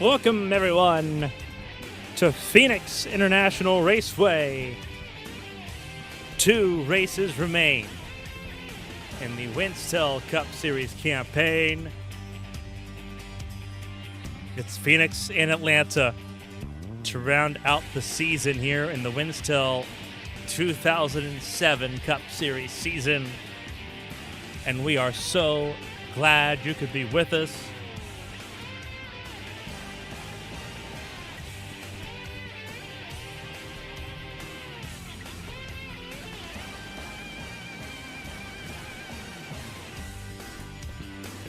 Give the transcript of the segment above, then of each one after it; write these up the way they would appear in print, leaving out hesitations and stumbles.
Welcome, everyone, to Phoenix International Raceway. 2 races remain in the Winstel Cup Series campaign. It's Phoenix and Atlanta to round out the season here in the Winstel 2007 Cup Series season. And we are so glad you could be with us.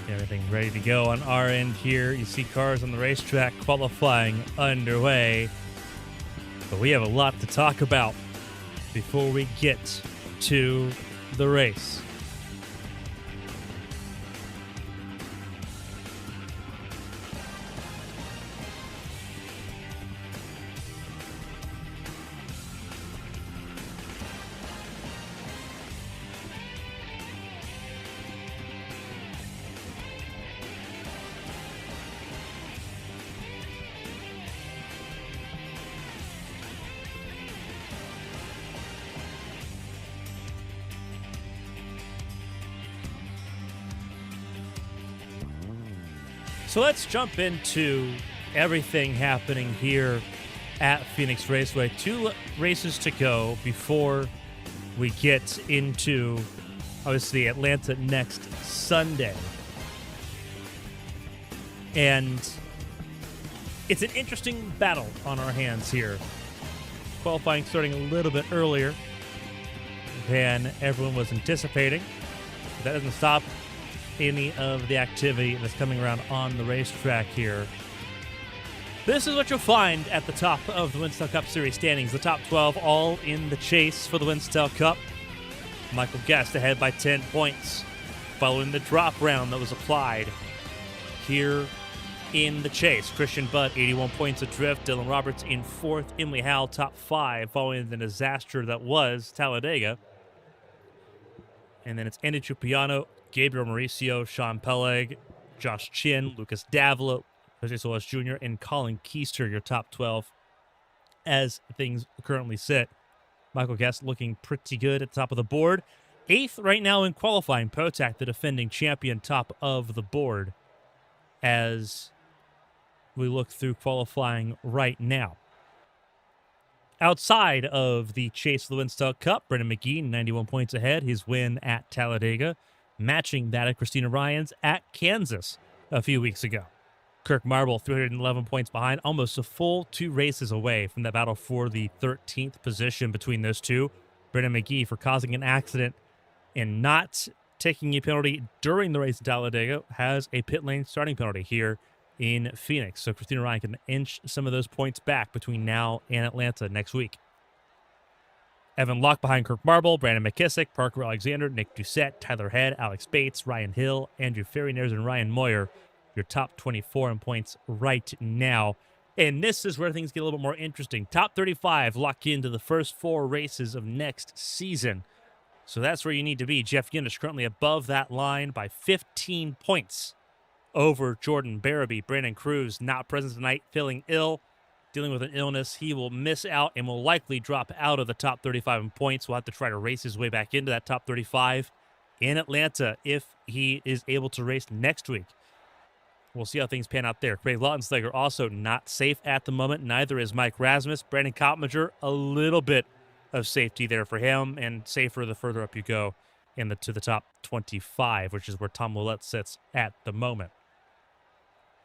Everything ready to go on our end here. You see cars on the racetrack, qualifying underway. But we have a lot to talk about before we get to the race. So let's jump into everything happening here at Phoenix Raceway. 2 races to go before we get into, obviously, Atlanta next Sunday. And it's an interesting battle on our hands here. Qualifying starting a little bit earlier than everyone was anticipating. But that doesn't stop any of the activity that's coming around on the racetrack here. This is what you'll find at the top of the Winstel Cup Series standings. The top 12 all in the chase for the Winstel Cup. Michael Guest ahead by 10 points following the drop round that was applied here in the chase. Christian Budd, 81 points adrift. Dylan Roberts in 4th. Emily Howell, top 5 following the disaster that was Talladega. And then it's Andy Trupiano, Gabriel Mauricio, Sean Peleg, Josh Chin, Lucas Davila, Jose Solis Jr., and Colin Keister, your top 12 as things currently sit. Michael Guest looking pretty good at the top of the board. 8th right now in qualifying. Potak, the defending champion, top of the board as we look through qualifying right now. Outside of the chase for the Winstel Cup, Brendan McGee, 91 points ahead. His win at Talladega, matching that of Christina Ryan's at Kansas a few weeks ago. Kirk Marble, 311 points behind, almost a full 2 races away from that battle for the 13th position between those two. Brendan McGee, for causing an accident and not taking a penalty during the race at Talladega, has a pit lane starting penalty here in Phoenix. So Christina Ryan can inch some of those points back between now and Atlanta next week. Evan Locke behind Kirk Marble, Brandon McKissick, Parker Alexander, Nick Doucette, Tyler Head, Alex Bates, Ryan Hill, Andrew Ferry-Nares, and Ryan Moyer, your top 24 in points right now. And this is where things get a little bit more interesting. Top 35 lock into the first 4 races of next season. So that's where you need to be. Jeff Yunus currently above that line by 15 points over Jordan Barabee. Brandon Cruz not present tonight, feeling ill, dealing with an illness. He will miss out and will likely drop out of the top 35 in points. We'll have to try to race his way back into that top 35 in Atlanta if he is able to race next week. We'll see how things pan out there. Craig Lautenschlager also not safe at the moment. Neither is Mike Rasmus. Brandon Kottmacher, a little bit of safety there for him, and safer the further up you go to the top 25, which is where Tom Willett sits at the moment.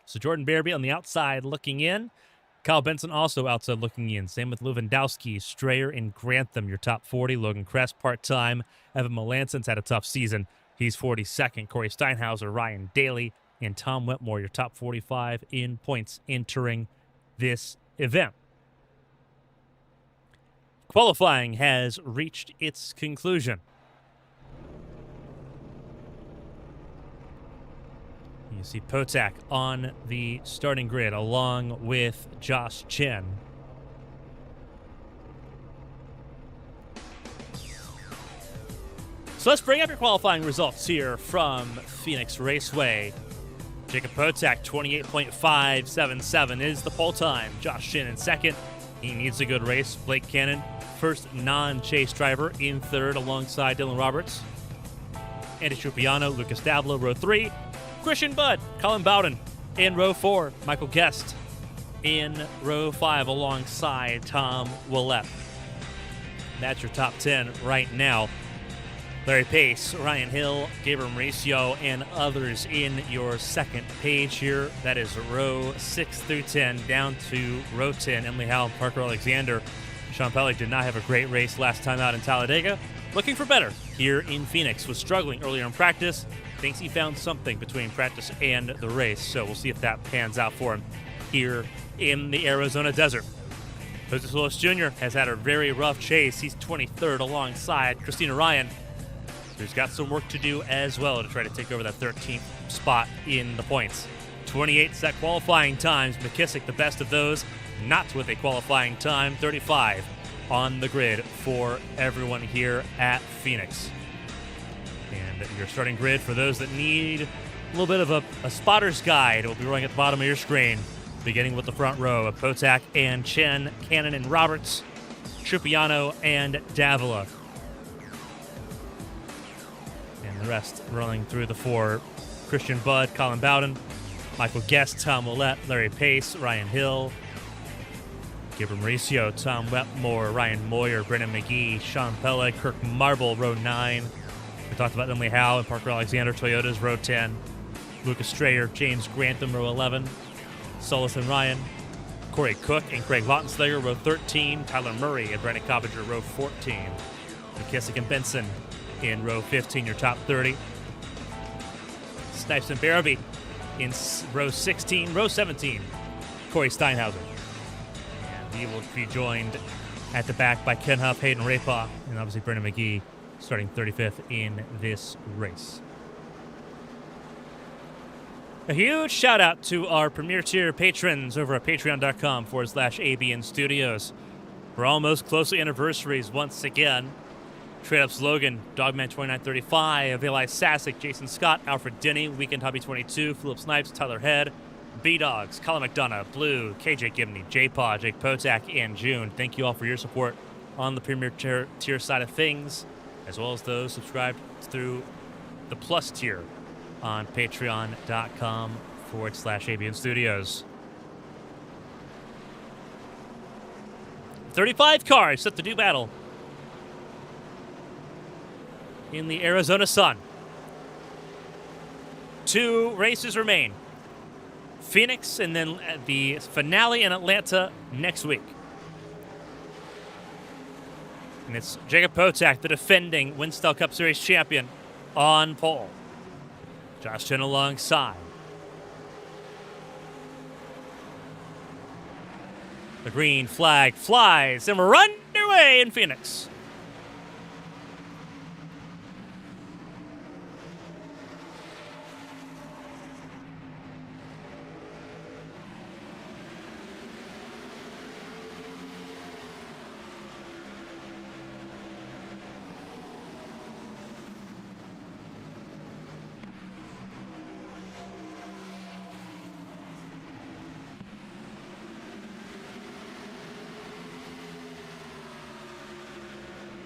So Jordan Barabee on the outside looking in. Kyle Benson also outside looking in. Same with Lewandowski, Strayer, and Grantham, your top 40. Logan Kress part-time. Evan Melanson's had a tough season. He's 42nd. Corey Steinhauser, Ryan Daly, and Tom Wetmore, your top 45 in points entering this event. Qualifying has reached its conclusion. You see Potak on the starting grid along with Josh Chen. So let's bring up your qualifying results here from Phoenix Raceway. Jacob Potak, 28.577 is the pole time. Josh Chin in second. He needs a good race. Blake Cannon, first non-chase driver, in third alongside Dylan Roberts. Andy Trupiano, Lucas Davila, row 3. Christian Budd, Colin Bowden in row 4. Michael Guest in row 5 alongside Tom Willett. That's your top 10 right now. Larry Pace, Ryan Hill, Gabriel Mauricio, and others in your second page here. That is row 6 through 10, down to row 10. Emily Howell, Parker Alexander. Sean Pellick did not have a great race last time out in Talladega. Looking for better here in Phoenix. Was struggling earlier in practice. Thinks he found something between practice and the race. So we'll see if that pans out for him here in the Arizona desert. Jose Willis Jr. has had a very rough chase. He's 23rd alongside Christina Ryan, who's got some work to do as well to try to take over that 13th spot in the points. 28 set qualifying times. McKissick, the best of those, not with a qualifying time. 35 on the grid for everyone here at Phoenix. And your starting grid for those that need a little bit of a spotter's guide will be running at the bottom of your screen, beginning with the front row of Potak and Chen, Cannon and Roberts, Trupiano and Davila. And the rest rolling through the 4. Christian Budd, Colin Bowden, Michael Guest, Tom Willett, Larry Pace, Ryan Hill, Gabriel Mauricio, Tom Wetmore, Ryan Moyer, Brennan McGee, Sean Pellick, Kirk Marble, row 9. We talked about Emily Howe and Parker Alexander, Toyotas, row 10. Lucas Strayer, James Grantham, row 11. Solis and Ryan, Corey Cook and Craig Lautenslager, row 13. Tyler Murray and Brandon Coppinger, row 14. McKissick and Benson in row 15, your top 30. Snipes and Barabee in row 16. Row 17, Corey Steinhauser. And he will be joined at the back by Ken Huff, Hayden Rapaw, and obviously Brendan McGee starting 35th in this race. A huge shout out to our Premier Tier patrons over at patreon.com/ABN Studios. We're almost close to anniversaries once again. Trade Ups Logan, Dogman 2935, Eli Sassick, Jason Scott, Alfred Denny, Weekend Hobby 22, Philip Snipes, Tyler Head, B-Dogs, Colin McDonough, Blue, KJ Gibney, J-Paw, Jake Potak, and June. Thank you all for your support on the Premier Tier side of things, as well as those subscribed through the Plus tier on patreon.com/ABN Studios. 35 cars set to do battle in the Arizona sun. 2 races remain. Phoenix and then the finale in Atlanta next week. And it's Jacob Potak, the defending Winstel Cup Series champion, on pole. Josh Chen alongside. The green flag flies, and we're underway in Phoenix.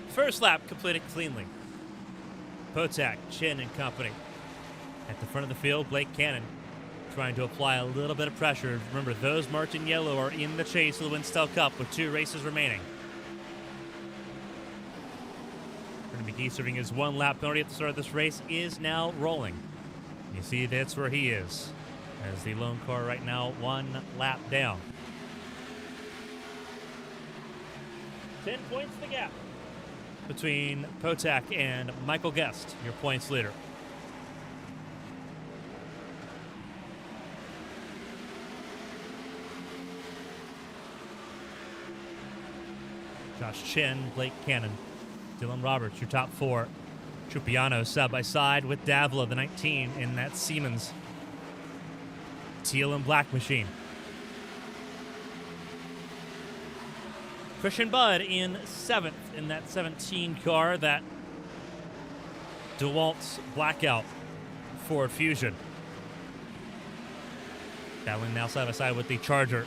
First lap completed cleanly. Potak, Chin and company. At the front of the field, Blake Cannon trying to apply a little bit of pressure. Remember, those marked in yellow are in the chase of the Winstel Cup with 2 races remaining. Brendan McGee serving his 1 lap penalty at the start of this race is now rolling. You see that's where he is, as the lone car right now 1 lap down. 10 points the gap between Potak and Michael Guest, your points leader. Josh Chin, Blake Cannon, Dylan Roberts, your top 4. Trupiano side by side with Davila, the 19, in that Siemens teal and black machine. Christian Budd in 7th in that 17 car, that DeWalt's Blackout Ford Fusion. Battling now side by side with the Charger.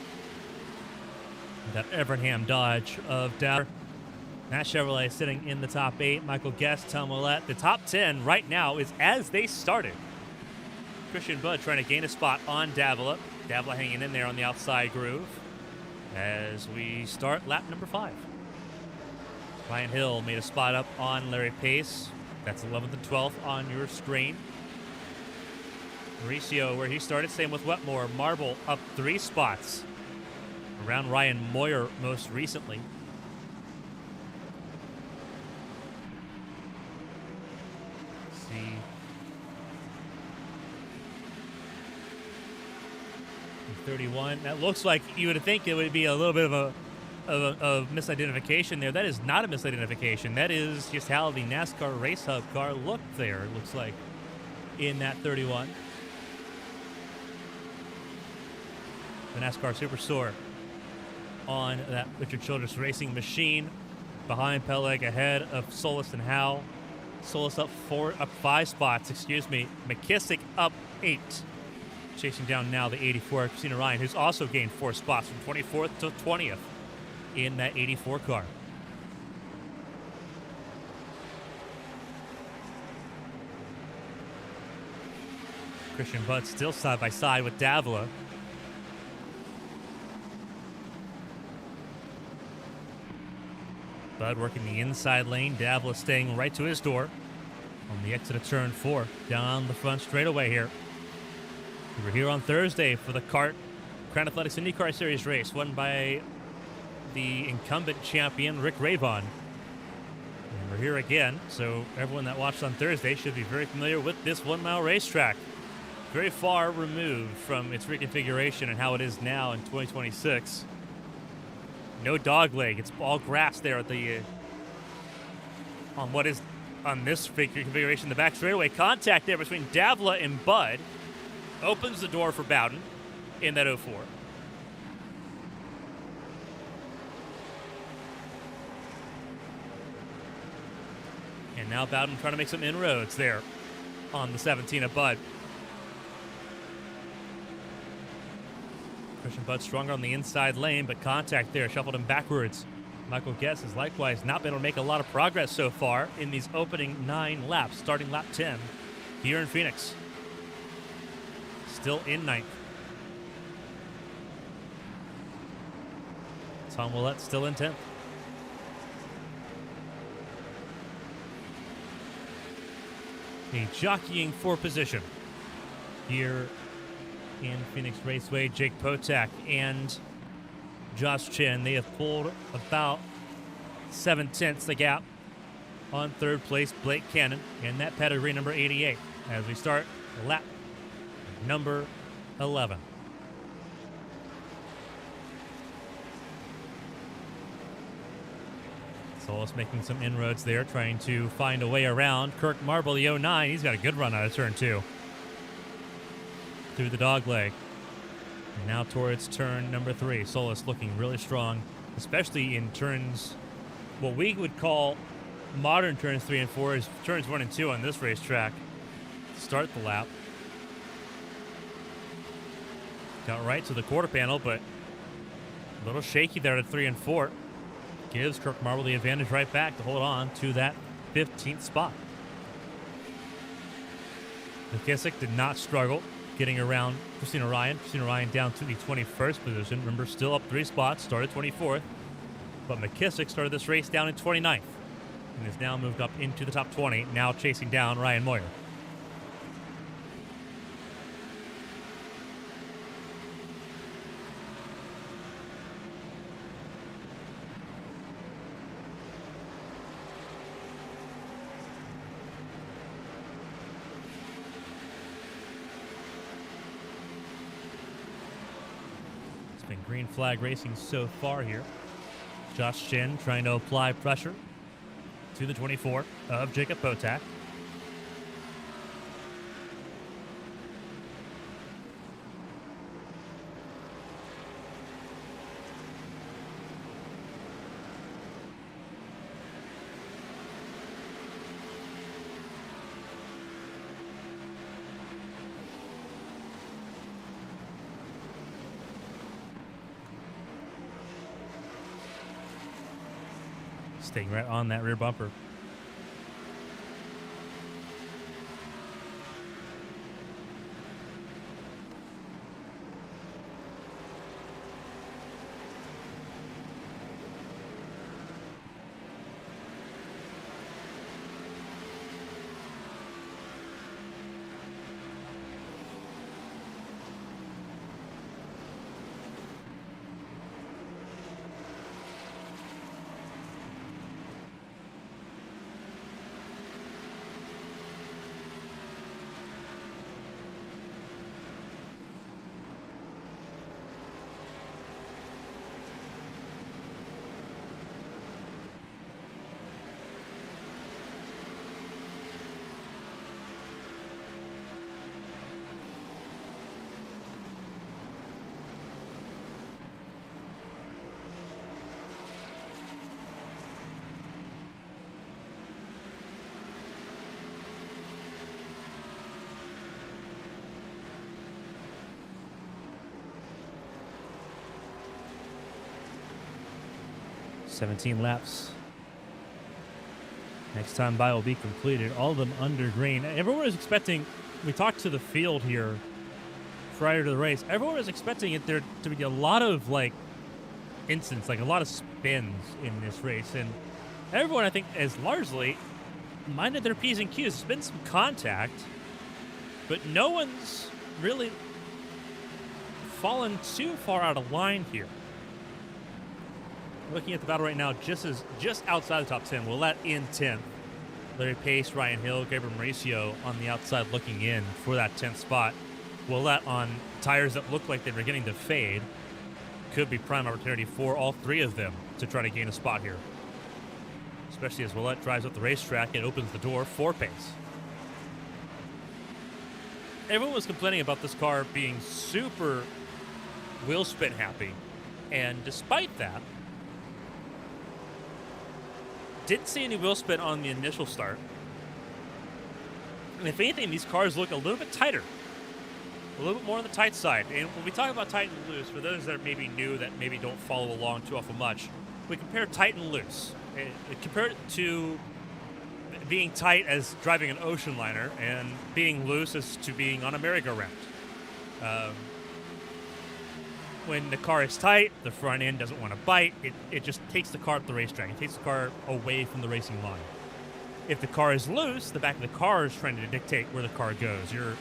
That Evernham Dodge of Dower. That Chevrolet sitting in the top 8. Michael Guest, Tom Willett. The top 10 right now is as they started. Christian Budd trying to gain a spot on Davila. Davila hanging in there on the outside groove as we start lap number 5. Ryan Hill made a spot up on Larry Pace. That's 11th and 12th on your screen. Mauricio, where he started, same with Wetmore. Marble up 3 spots. Around Ryan Moyer most recently. Let's see. 31. That looks like you would think it would be a little bit of a misidentification there. That is not a misidentification. That is just how the NASCAR Race Hub car looked there, it looks like, in that 31. The NASCAR Superstore on that Richard Childress Racing machine. Behind Peleg, ahead of Solis and Howe. Solis up 5 spots, McKissick up 8. Chasing down now the 84, Christina Ryan, who's also gained 4 spots from 24th to 20th in that 84 car. Christian Budd still side by side with Davila. Budd working the inside lane. Davila staying right to his door on the exit of turn 4. Down the front straightaway here. We were here on Thursday for the Crown Athletics IndyCar Series race, won by the incumbent champion, Rick Ravon. And we're here again, so everyone that watched on Thursday should be very familiar with this 1-mile racetrack. Very far removed from its reconfiguration and how it is now in 2026. No dog leg. It's all grass there at the on what is on this configuration. The back straightaway contact there between Davila and Budd opens the door for Bowden in that 04. And now Bowden trying to make some inroads there on the 17 of Budd. Christian Budd stronger on the inside lane, but contact there shuffled him backwards. Michael Guest has likewise not been able to make a lot of progress so far in these opening 9 laps, starting lap 10 here in Phoenix. Still in 9th. Tom Willett still in 10th. A jockeying for position here in Phoenix Raceway. Jake Potak and Josh Chin, they have pulled about 7/10 the gap on 3rd place Blake Cannon and that pedigree number 88 as we start lap number 11. Solis making some inroads there, trying to find a way around. Kirk Marble, the 09, he's got a good run out of turn 2. Through the dog leg. And now towards turn number 3. Solis looking really strong, especially in turns, what we would call modern turns 3 and 4 is turns 1 and 2 on this racetrack. Start the lap. Got right to the quarter panel, but a little shaky there at 3 and 4. Gives Kirk Marble the advantage right back to hold on to that 15th spot. McKissick did not struggle getting around Christina Ryan. Christina Ryan down to the 21st position. Remember, still up 3 spots, started 24th. But McKissick started this race down in 29th and has now moved up into the top 20, now chasing down Ryan Moyer. Been green flag racing so far here. Josh Chin trying to apply pressure to the 24 of Jacob Potak. staying right on that rear bumper. "17 laps. Next time by will be completed. All of them under green." Everyone was expecting, we talked to the field here prior to the race, everyone was expecting it there to be a lot of, like, incidents, like a lot of spins in this race. And everyone, I think, has largely minded their P's and Q's. There's been some contact, but no one's really fallen too far out of line here. Looking at the battle right now, just outside the top 10. Willett in 10th. Larry Pace, Ryan Hill, Gabriel Mauricio on the outside looking in for that 10th spot. Willett on tires that look like they were getting to fade. Could be prime opportunity for all three of them to try to gain a spot here. Especially as Willett drives up the racetrack and opens the door for Pace. Everyone was complaining about this car being super wheel spin happy. And despite that, didn't see any wheel spin on the initial start. And if anything, these cars look a little bit tighter. A little bit more on the tight side. And when we talk about tight and loose, for those that are maybe new, that maybe don't follow along too awful much, we compare tight and loose. Compare it to being tight as driving an ocean liner and being loose as to being on a merry-go-round. When the car is tight, the front end doesn't want to bite. It just takes the car up the racetrack. It takes the car away from the racing line. If the car is loose, the back of the car is trying to dictate where the car goes. You're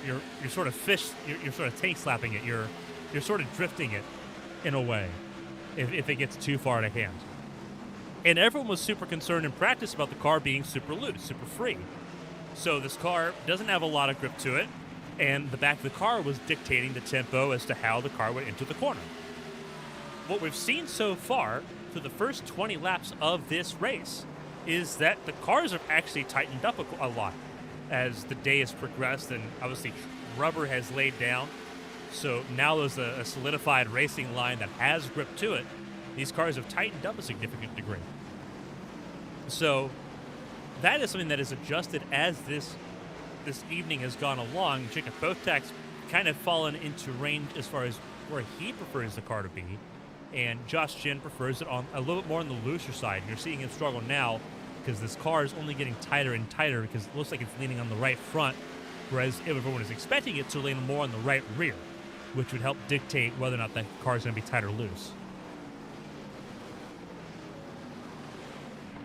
sort of you're sort of tank slapping it. You're sort of drifting it in a way if it gets too far out of hand. And everyone was super concerned in practice about the car being super loose, super free. So this car doesn't have a lot of grip to it, and the back of the car was dictating the tempo as to how the car would enter the corner. What we've seen so far through the first 20 laps of this race is that the cars have actually tightened up a lot as the day has progressed, and obviously rubber has laid down. So now there's a solidified racing line that has grip to it. These cars have tightened up a significant degree. So that is something that is adjusted as this evening has gone along. Jacob Botak's kind of fallen into range as far as where he prefers the car to be, and Josh Jin prefers it on a little bit more on the looser side. You're seeing him struggle now because this car is only getting tighter and tighter because it looks like it's leaning on the right front, whereas everyone is expecting it to lean more on the right rear, which would help dictate whether or not that car is going to be tight or loose.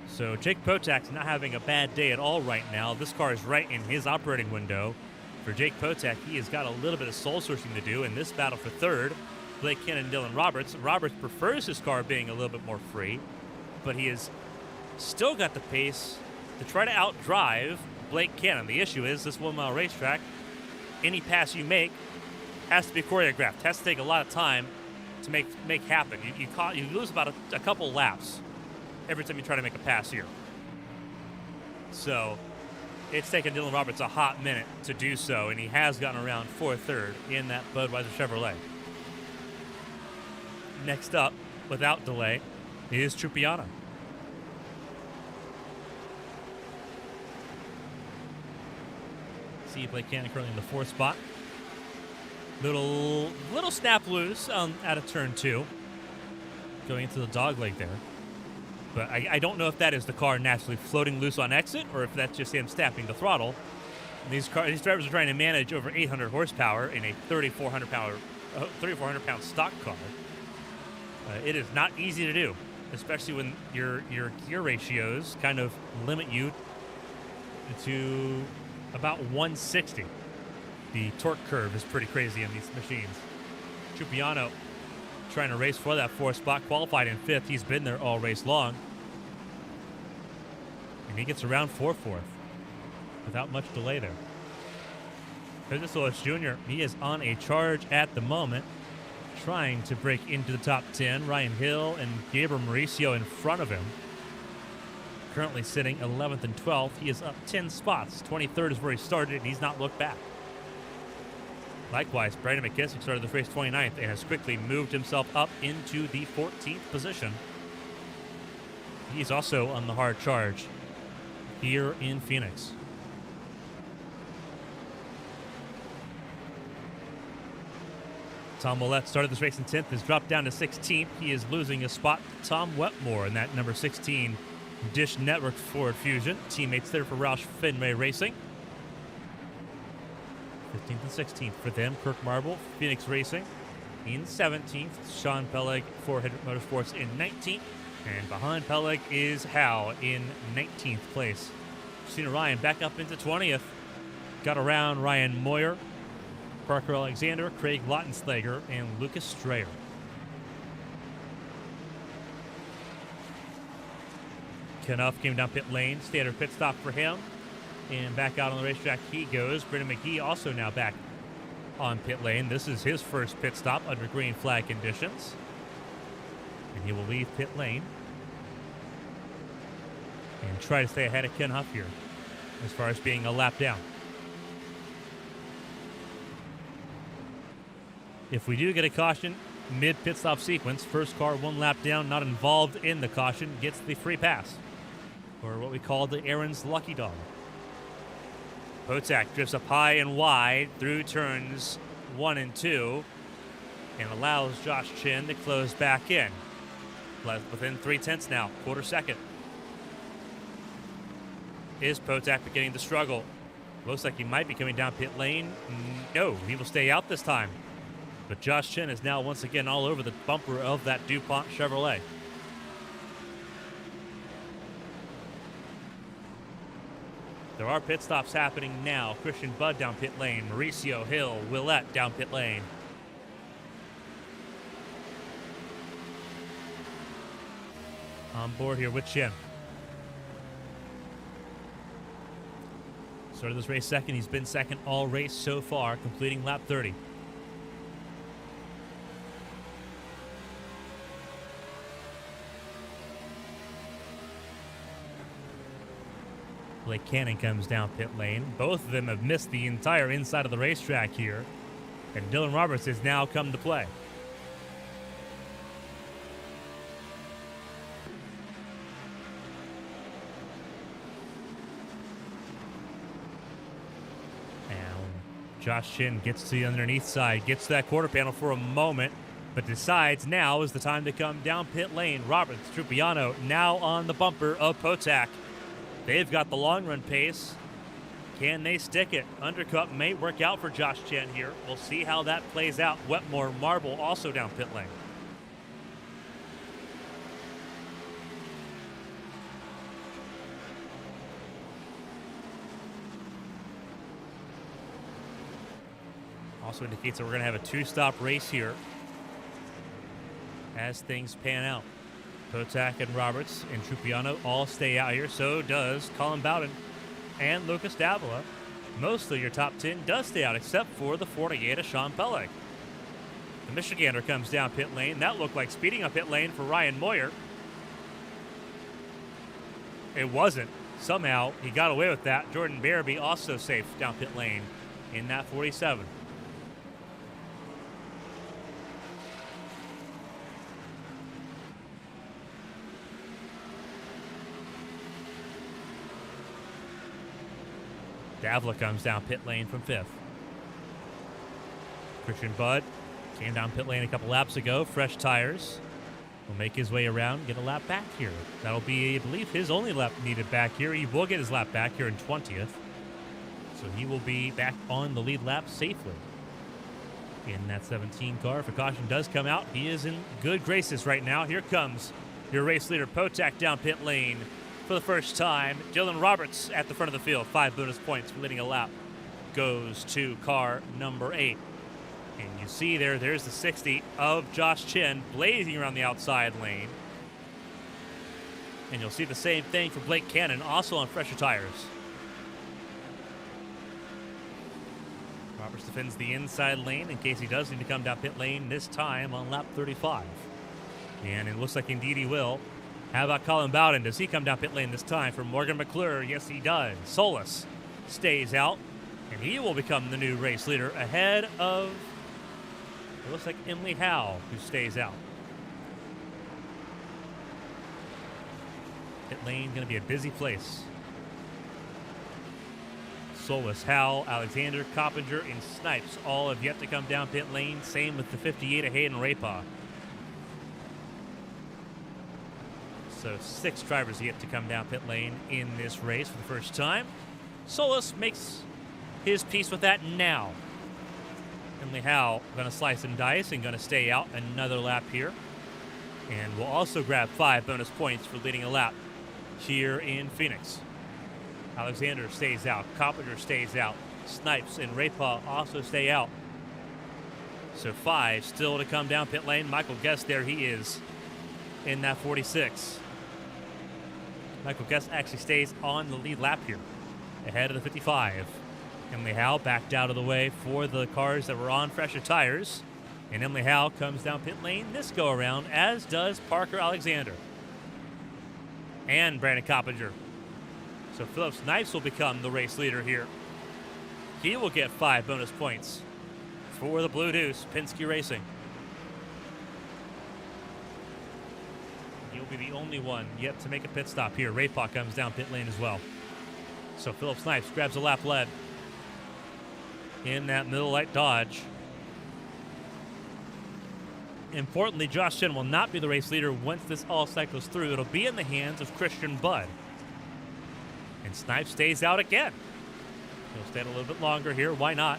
So Jake Potak's not having a bad day at all right now. This car is right in his operating window. For Jake Potak, he has got a little bit of soul searching to do in this battle for third. Blake Cannon and Dylan Roberts. Roberts prefers his car being a little bit more free, but he has still got the pace to try to outdrive Blake Cannon. The issue is this 1 mile racetrack, any pass you make has to be choreographed, has to take a lot of time to make happen. You lose about a couple laps every time you try to make a pass here. So it's taken Dylan Roberts a hot minute to do so, and he has gotten around for third in that Budweiser Chevrolet. Next up, without delay, is Trupiana. See Blake Cannon currently in the fourth spot. Little snap loose at a turn 2. Going into the dog leg there. But I don't know if that is the car naturally floating loose on exit or if that's just him stamping the throttle. And these drivers are trying to manage over 800 horsepower in a 3,400 pound stock car. It is not easy to do, especially when your gear ratios kind of limit you to about 160. The torque curve is pretty crazy in these machines. Trupiano trying to race for that fourth spot, qualified in fifth. He's been there all race long. And he gets around fourth without much delay there. Pedro Solis Jr., he is on a charge at the moment, trying to break into the top 10. Ryan Hill and Gabriel Mauricio in front of him. Currently sitting 11th and 12th. He is up 10 spots. 23rd is where he started, and he's not looked back. Likewise, Brandon McKissick started the race 29th and has quickly moved himself up into the 14th position. He's also on the hard charge here in Phoenix. Tom Willett started this race in 10th, has dropped down to 16th. He is losing a spot to Tom Wetmore in that number 16 Dish Network Ford Fusion. Teammates there for Roush Fenway Racing. 15th and 16th for them. Kirk Marble, Phoenix Racing in 17th. Sean Peleg, Ford Hendrick Motorsports in 19th. And behind Peleg is Howe in 19th place. Christina Ryan back up into 20th. Got around Ryan Moyer, Parker Alexander, Craig Lautenslager, and Lucas Strayer. Ken Huff came down pit lane. Standard pit stop for him. And back out on the racetrack he goes. Brendan McGee also now back on pit lane. This is his first pit stop under green flag conditions. And he will leave pit lane and try to stay ahead of Ken Huff here as far as being a lap down. If we do get a caution mid-pit stop sequence, first car one lap down, not involved in the caution, gets the free pass, or what we call the Aaron's Lucky Dog. Potak drifts up high and wide through turns 1 and 2 and allows Josh Chin to close back in. Within 3/10 now, quarter second. Is Potak beginning to struggle? Looks like he might be coming down pit lane. No, he will stay out this time. But Josh Chin is now once again all over the bumper of that DuPont Chevrolet. There are pit stops happening now. Christian Budd down pit lane. Mauricio Hill, Willett down pit lane. On board here with Chin. Started this race second. He's been second all race so far, completing lap 30. Blake Cannon comes down pit lane. Both of them have missed the entire inside of the racetrack here. And Dylan Roberts has now come to play. And Josh Chin gets to the underneath side, gets to that quarter panel for a moment, but decides now is the time to come down pit lane. Roberts, Trupiano now on the bumper of Potak. They've got the long run pace. Can they stick it? Undercut may work out for Josh Chen here. We'll see how that plays out. Wetmore, Marble also down pit lane. Also indicates that we're going to have a two-stop race here as things pan out. Potak and Roberts and Trupiano all stay out here. So does Colin Bowden and Lucas Davila. Most of your top 10 does stay out, except for the 48 of Sean Peleg. The Michigander comes down pit lane. That looked like speeding up pit lane for Ryan Moyer. It wasn't. Somehow he got away with that. Jordan Barabee also safe down pit lane in that 47. Davila comes down pit lane from 5th. Christian Budd came down pit lane a couple laps ago. Fresh tires. will make his way around, get a lap back here. That'll be, I believe, his only lap needed back here. He will get his lap back here in 20th. So he will be back on the lead lap safely. In that 17 car, if a caution does come out, he is in good graces right now. Here comes your race leader, Potak, down pit lane for the first time. Dylan Roberts at the front of the field. 5 bonus points for leading a lap. Goes to car number 8. And you see there's the 60 of Josh Chin blazing around the outside lane. And you'll see the same thing for Blake Cannon, also on fresher tires. Roberts defends the inside lane in case he does need to come down pit lane this time on lap 35. And it looks like indeed he will. How about Colin Bowden? Does he come down pit lane this time for Morgan McClure? Yes, he does. Solis stays out, and he will become the new race leader ahead of, it looks like, Emily Howe, who stays out. Pit lane going to be a busy place. Solis, Howe, Alexander, Coppinger, and Snipes all have yet to come down pit lane. Same with the 58 of Hayden Rapaw. So 6 drivers yet to come down pit lane in this race for the first time. Solis makes his peace with that now. Emily Howe going to slice and dice and going to stay out another lap here. And will also grab 5 bonus points for leading a lap here in Phoenix. Alexander stays out. Coppinger stays out. Snipes and Rapaw also stay out. So 5 still to come down pit lane. Michael Guest, there he is in that 46. Michael Guest actually stays on the lead lap here, ahead of the 55. Emily Howe backed out of the way for the cars that were on fresher tires. And Emily Howe comes down pit lane this go around, as does Parker Alexander and Brandon Coppinger. So Philip Snipes will become the race leader here. He will get 5 bonus points for the Blue Deuce, Penske Racing. He'll be the only one yet to make a pit stop here. Rapaw comes down pit lane as well. So Philip Snipes grabs a lap lead in that middle light Dodge. Importantly, Josh Chin will not be the race leader once this all cycles through. It'll be in the hands of Christian Budd. And Snipes stays out again. He'll stay a little bit longer here. Why not?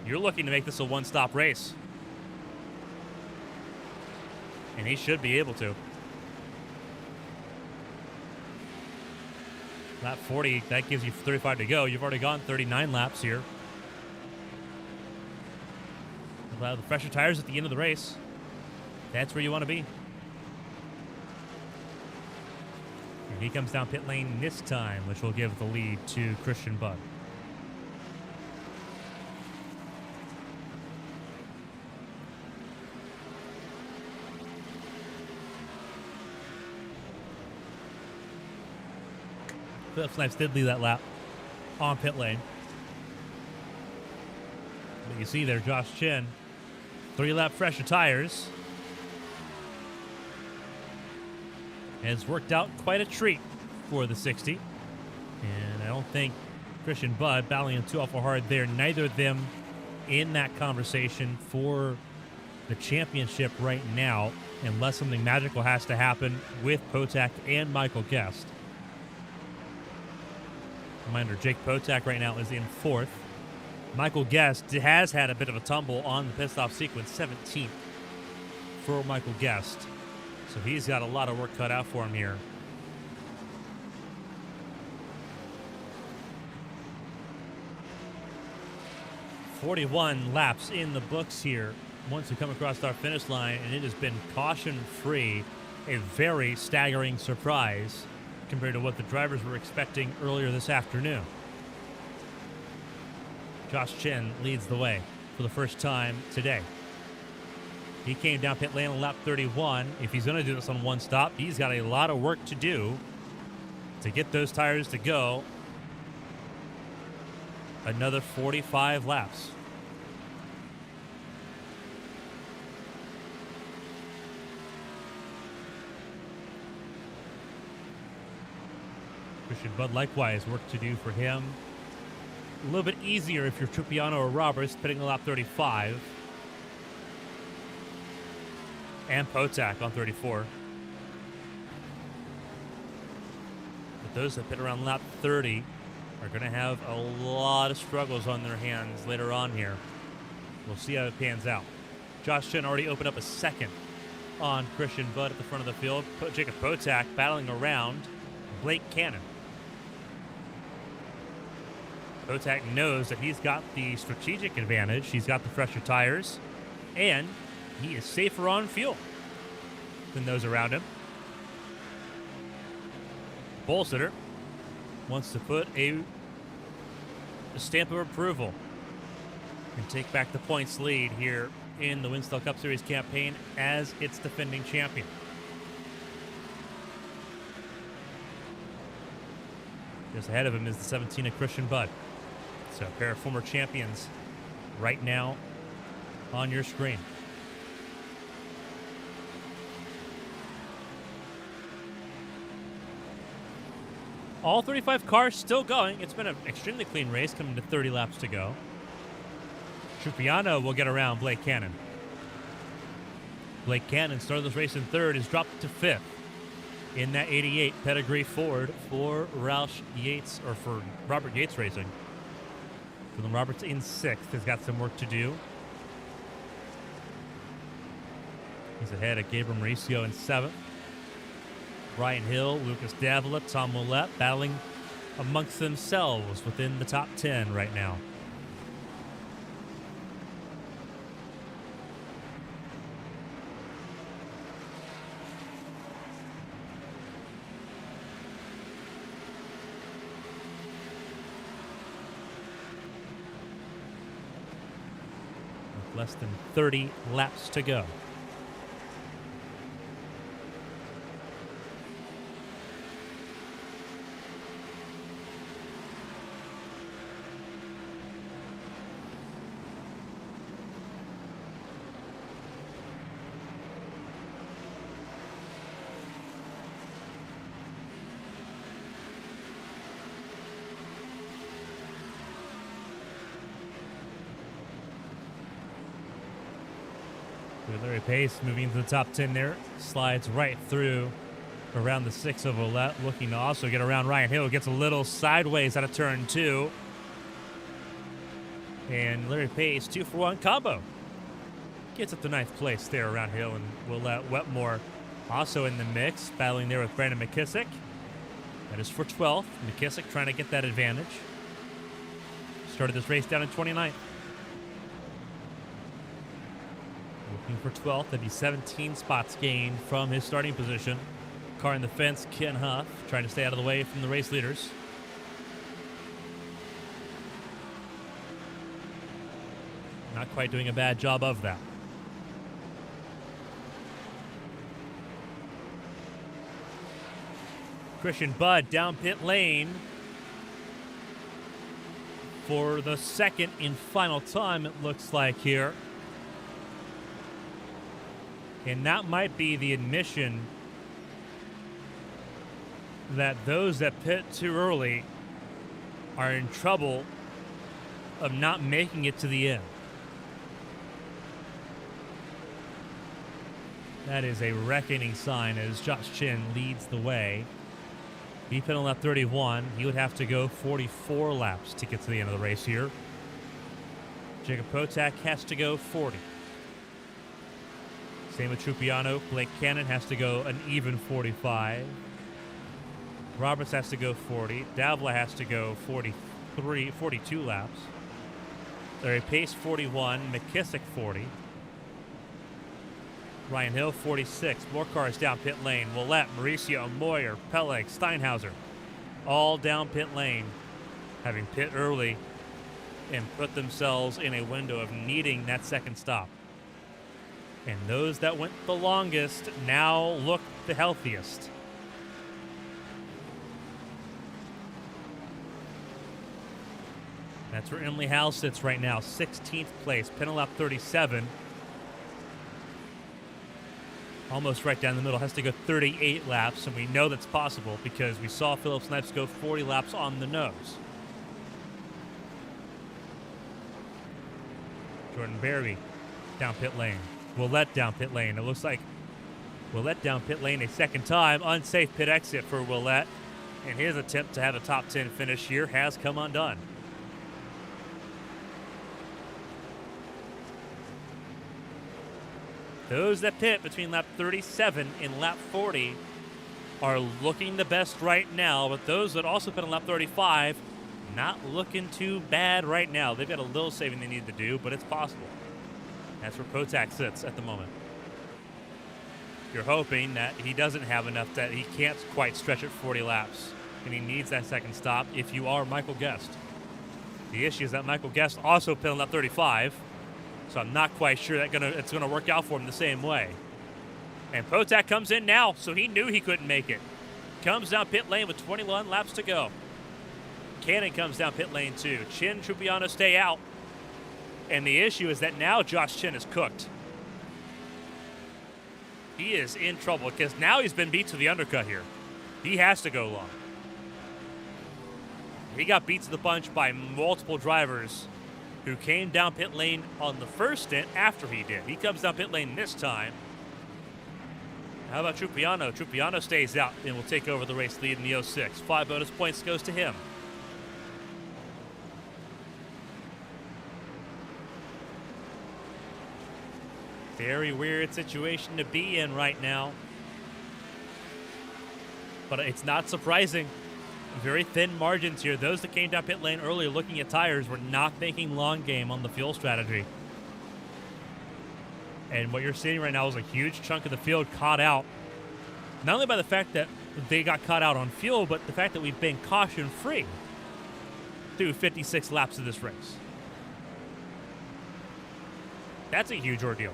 You're looking to make this a one-stop race. And he should be able to. Lap 40, that gives you 35 to go. You've already gone 39 laps here. Well, the fresher tires at the end of the race. That's where you want to be. And he comes down pit lane this time, which will give the lead to Christian Budd. Philip Snipes did lead that lap on pit lane. But you see there, Josh Chin, 3-lap fresher tires. And it's worked out quite a treat for the 60. And I don't think Christian Budd battling him too awful hard there. Neither of them in that conversation for the championship right now, unless something magical has to happen with Potak and Michael Guest. Reminder, Jake Potak right now is in 4th. Michael Guest has had a bit of a tumble on the pit stop sequence, 17th for Michael Guest. So he's got a lot of work cut out for him here. "41 laps in the books here once we come across our finish line, and it has been caution-free. A very staggering surprise compared to what the drivers were expecting earlier this afternoon. Josh Chin leads the way for the first time today. He came down pit lane on lap 31. If he's going to do this on one stop, he's got a lot of work to do to get those tires to go another 45 laps. Christian Budd likewise work to do for him. A little bit easier if you're Trupiano or Roberts, pitting on lap 35. And Potak on 34. But those that pit around lap 30 are going to have a lot of struggles on their hands later on here. We'll see how it pans out. Josh Chen already opened up a second on Christian Budd at the front of the field. Jacob Potak battling around Blake Cannon. Potak knows that he's got the strategic advantage. He's got the fresher tires, and he is safer on fuel than those around him. Bolster wants to put a stamp of approval and take back the points lead here in the Winstel Cup Series campaign as its defending champion. Just ahead of him is the 17 of Christian Budd. So a pair of former champions right now on your screen. All 35 cars still going. It's been an extremely clean race coming to 30 laps to go. Trupiano will get around Blake Cannon. Blake Cannon started this race in third, is dropped to fifth in that 88 pedigree Ford for Roush Yates, or for Robert Yates Racing. Dylan Roberts in sixth has got some work to do. He's ahead of Gabriel Mauricio in seventh. Ryan Hill, Lucas Davila, Tom Willett battling amongst themselves within the top 10 right now. With less than 30 laps to go. Larry Pace moving into the top 10 there. Slides right through around the 6 of Ouellette. Looking to also get around Ryan Hill. Gets a little sideways out of turn 2. And Larry Pace, 2-for-1 combo. Gets up to ninth place there around Hill. And Ouellette Wetmore also in the mix. Battling there with Brandon McKissick. That is for 12th. McKissick trying to get that advantage. Started this race down in 29th. For 12th, that'd be 17 spots gained from his starting position. Car in the fence, Ken Huff, trying to stay out of the way from the race leaders. Not quite doing a bad job of that. Christian Budd down pit lane for the second and final time, it looks like here. And that might be the admission that those that pit too early are in trouble of not making it to the end. That is a reckoning sign as Josh Chin leads the way. He pit on lap 31. He would have to go 44 laps to get to the end of the race here. Jacob Potak has to go 40. Same with Trupiano. Blake Cannon has to go an even 45. Roberts has to go 40. Davila has to go 42 laps. Larry Pace 41. McKissick 40. Ryan Hill 46. More cars down pit lane. Ouellette, Mauricio, Moyer, Peleg, Steinhauser. All down pit lane, having pit early and put themselves in a window of needing that second stop. And those that went the longest now look the healthiest. That's where Emily Howe sits right now, 16th place, pit on lap 37. Almost right down the middle, has to go 38 laps, and we know that's possible because we saw Philip Snipes go 40 laps on the nose. Jordan Berry down pit lane. Ouellette down pit lane. It looks like Willett down pit lane a second time. Unsafe pit exit for Willett. And his attempt to have a top 10 finish here has come undone. Those that pit between lap 37 and lap 40 are looking the best right now, but those that also pit on lap 35, not looking too bad right now. They've got a little saving they need to do, but it's possible. That's where Potak sits at the moment. You're hoping that he doesn't have enough, that he can't quite stretch it 40 laps, and he needs that second stop if you are Michael Guest. The issue is that Michael Guest also pit on lap 35, so I'm not quite sure that it's gonna work out for him the same way. And Potak comes in now, so he knew he couldn't make it. Comes down pit lane with 21 laps to go. Cannon comes down pit lane too. Chin, Trupiano stay out. And the issue is that now Josh Chin is cooked. He is in trouble because now he's been beat to the undercut here. He has to go long. He got beat to the punch by multiple drivers who came down pit lane on the first stint after he did. He comes down pit lane this time. How about Trupiano? Trupiano stays out and will take over the race lead in the 06. 5 bonus points goes to him. Very weird situation to be in right now. But it's not surprising. Very thin margins here. Those that came down pit lane earlier looking at tires were not thinking long game on the fuel strategy. And what you're seeing right now is a huge chunk of the field caught out. Not only by the fact that they got caught out on fuel, but the fact that we've been caution-free through 56 laps of this race. That's a huge ordeal.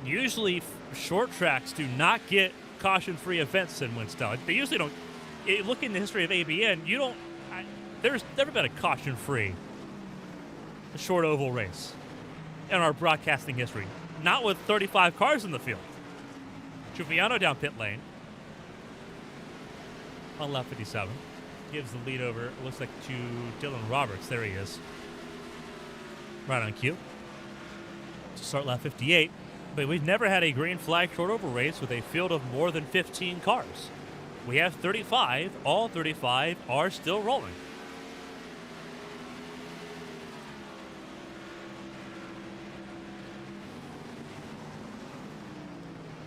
Usually, short tracks do not get caution-free events in Winstel. They usually don't. Look in the history of ABN, there's never been a caution-free short oval race in our broadcasting history. Not with 35 cars in the field. Trupiano down pit lane on lap 57. Gives the lead over, it looks like, to Dylan Roberts. There he is. Right on cue. To start lap 58. But we've never had a green flag short oval race with a field of more than 15 cars. We have 35. All 35 are still rolling.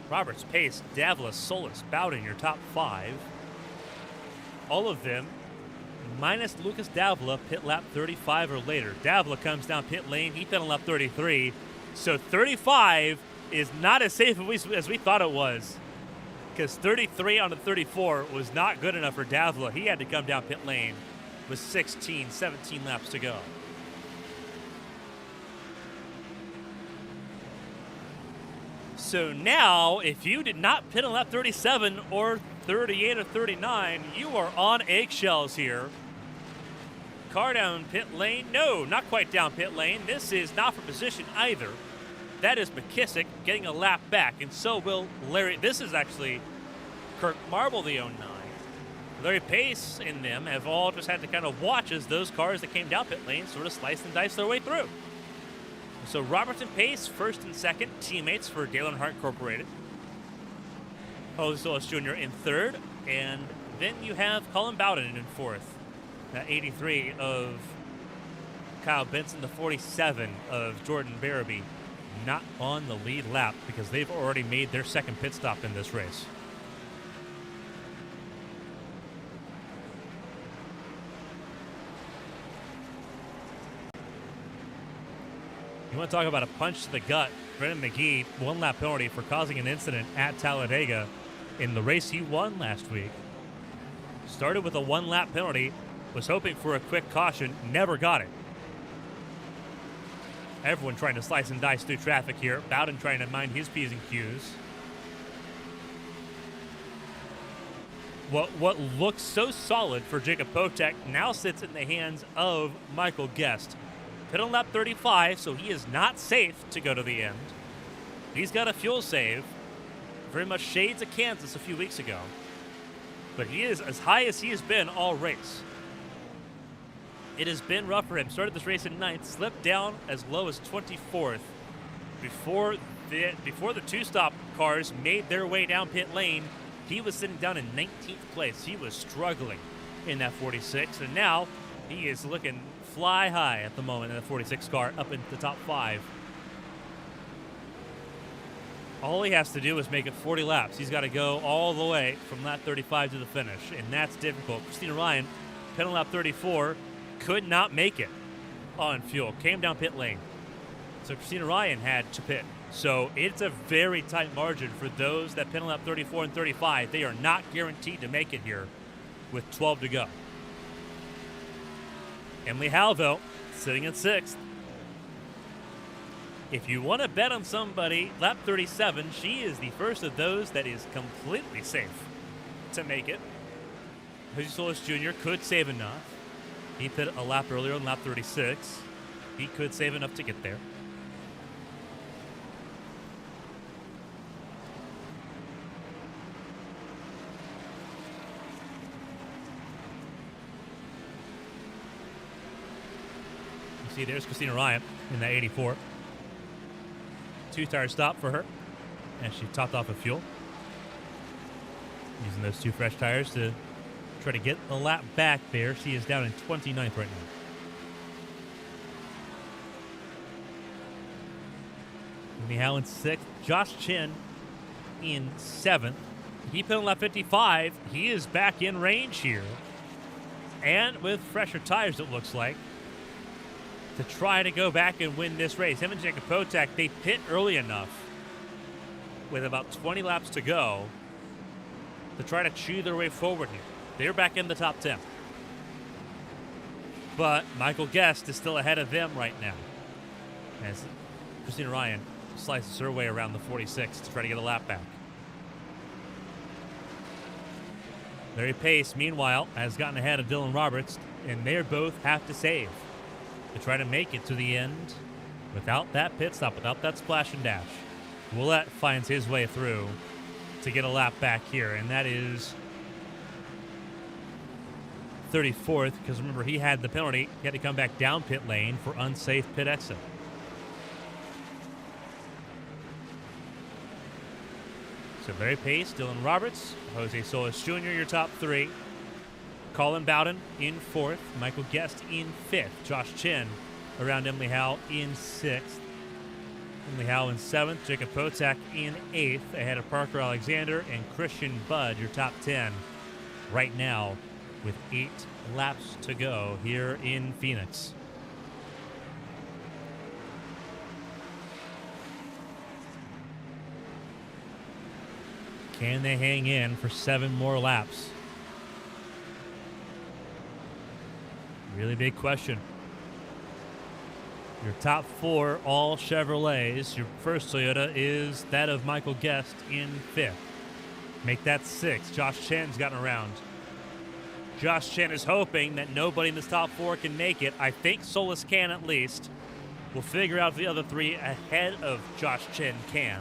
Roberts, Pace, Davila, Solis, Bowden, your top 5. All of them, minus Lucas Davila, pit lap 35 or later. Davila comes down pit lane. He pit on lap 33. So 35 is not as safe as we thought it was, because 33 on the 34 was not good enough for Davila. He had to come down pit lane with 16, 17 laps to go. So now, if you did not pit on lap 37 or 38 or 39, you are on eggshells here. Car down pit lane. No, not quite down pit lane. This is not for position either. That is McKissick getting a lap back, and so will Larry. This is actually Kirk Marble, the 09. Larry Pace and them have all just had to kind of watch as those cars that came down pit lane sort of slice and dice their way through. So Roberts and Pace, first and second, teammates for Dalen Hart Incorporated. Jose Solis Jr. in third, and then you have Colin Bowden in fourth. That 83 of Kyle Benson, the 47 of Jordan Barabee. Not on the lead lap because they've already made their second pit stop in this race. You want to talk about a punch to the gut? Brendan McGee, 1 lap penalty for causing an incident at Talladega in the race he won last week. Started with a 1 lap penalty, was hoping for a quick caution, never got it. Everyone trying to slice and dice through traffic here. Bowden trying to mind his P's and Q's. What looks so solid for Jacob Potek now sits in the hands of Michael Guest. Pit on lap 35, so he is not safe to go to the end. He's got a fuel save. Very much shades of Kansas a few weeks ago. But he is as high as he has been all race. It has been rough for him. Started this race in 9th, slipped down as low as 24th before before the two-stop cars made their way down pit lane, he was sitting down in 19th place. He was struggling in that 46, and now he is looking fly high at the moment in the 46 car, up into the top 5. All he has to do is make it 40 laps. He's got to go all the way from lap 35 to the finish, and that's difficult. Christina Ryan, pit on lap 34, could not make it on fuel. Came down pit lane. So Christina Ryan had to pit. So it's a very tight margin for those that pit on lap 34 and 35. They are not guaranteed to make it here with 12 to go. Emily Howe, though, sitting in 6th. If you want to bet on somebody, lap 37, she is the first of those that is completely safe to make it. Jose Solis Jr. could save enough. He pit a lap earlier on lap 36. He could save enough to get there. You see, there's Christina Ryan in that 84. 2-tire stop for her, and she topped off of fuel. Using those 2 fresh tires to try to get a lap back there. She is down in 29th right now. Amy Howe in 6th. Josh Chin in 7th. He put on lap 55. He is back in range here. And with fresher tires, it looks like, to try to go back and win this race. Him and Jacob Potak, they pit early enough with about 20 laps to go to try to chew their way forward here. They're back in the top 10. But Michael Guest is still ahead of them right now as Christina Ryan slices her way around the 46 to try to get a lap back. Larry Pace, meanwhile, has gotten ahead of Dylan Roberts, and they both have to save to try to make it to the end without that pit stop, without that splash and dash. Willett finds his way through to get a lap back here, and that is 34th, because remember, he had the penalty. He had to come back down pit lane for unsafe pit exit. So Larry Pace, Dylan Roberts, Jose Solis Jr., your top 3. Colin Bowden in 4th. Michael Guest in 5th. Josh Chin around Emily Howe in 6th. Emily Howe in 7th. Jacob Potak in 8th. Ahead of Parker Alexander and Christian Budd, your top 10 right now with 8 laps to go here in Phoenix. Can they hang in for 7 more laps? Really big question. Your top 4, all Chevrolets. Your first Toyota is that of Michael Guest in 5th. Make that 6. Josh Chen's gotten around. Josh Chen is hoping that nobody in this top 4 can make it. I think Solis can at least. We'll figure out if the other 3 ahead of Josh Chen can.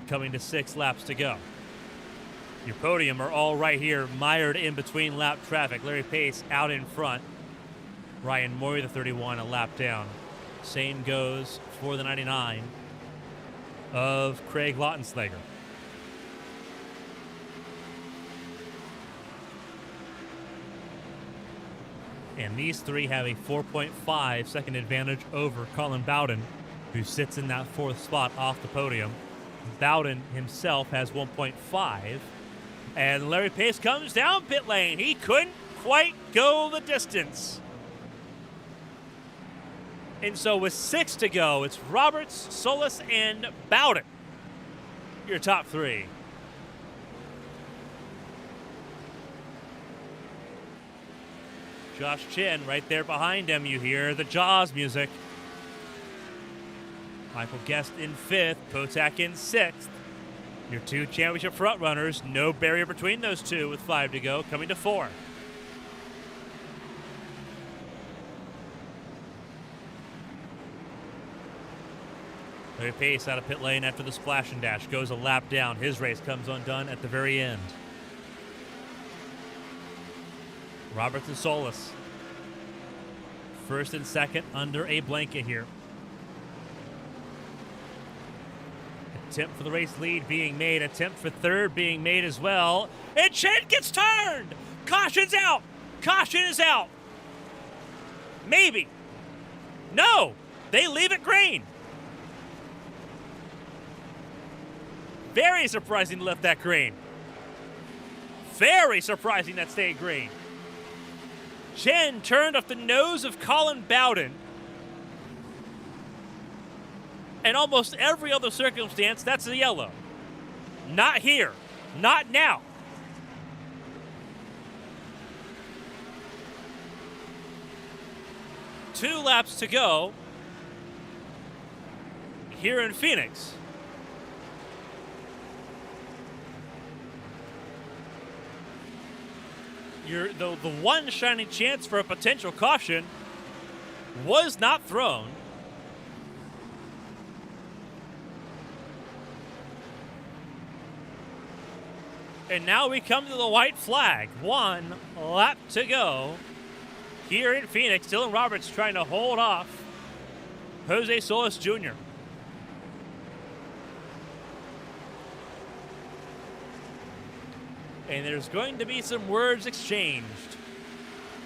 Coming to 6 laps to go. Your podium are all right here, mired in between lap traffic. Larry Pace out in front. Ryan Morey, the 31, a lap down. Same goes for the 99 of Craig Lautenslager. And these 3 have a 4.5 second advantage over Colin Bowden, who sits in that 4th spot off the podium. Bowden himself has 1.5. And Larry Pace comes down pit lane. He couldn't quite go the distance. And so with 6 to go, it's Roberts, Solis, and Bowden, your top 3. Josh Chin right there behind him. You hear the Jaws music. Michael Guest in 5th, Potak in 6th. Your 2 championship front runners, no barrier between those 2 with 5 to go, coming to 4. Larry Pace out of pit lane after the splash and dash, goes a lap down. His race comes undone at the very end. Roberts and Solis, first and second under a blanket here. Attempt for the race lead being made. Attempt for third being made as well. And Chen gets turned. Caution's out. Caution is out. Maybe. No. They leave it green. Very surprising to left that green. Very surprising that stayed green. Chen turned off the nose of Colin Bowden. In almost every other circumstance, that's a yellow. Not here. Not now. Two laps to go here in Phoenix. The one shining chance for a potential caution was not thrown. And now we come to the white flag. 1 lap to go here in Phoenix. Dylan Roberts trying to hold off Jose Solis Jr. And there's going to be some words exchanged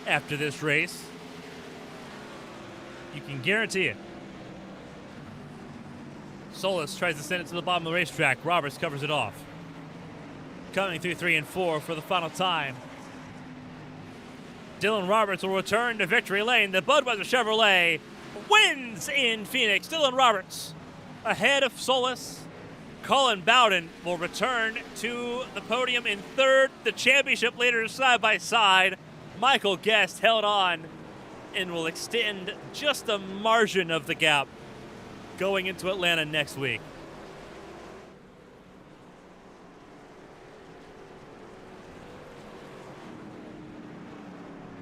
after this race. You can guarantee it. Solis tries to send it to the bottom of the racetrack. Roberts covers it off. Coming through 3 and 4 for the final time. Dylan Roberts will return to victory lane. The Budweiser Chevrolet wins in Phoenix. Dylan Roberts ahead of Solis. Colin Bowden will return to the podium in third. The championship leaders side by side. Michael Guest held on and will extend just a margin of the gap going into Atlanta next week.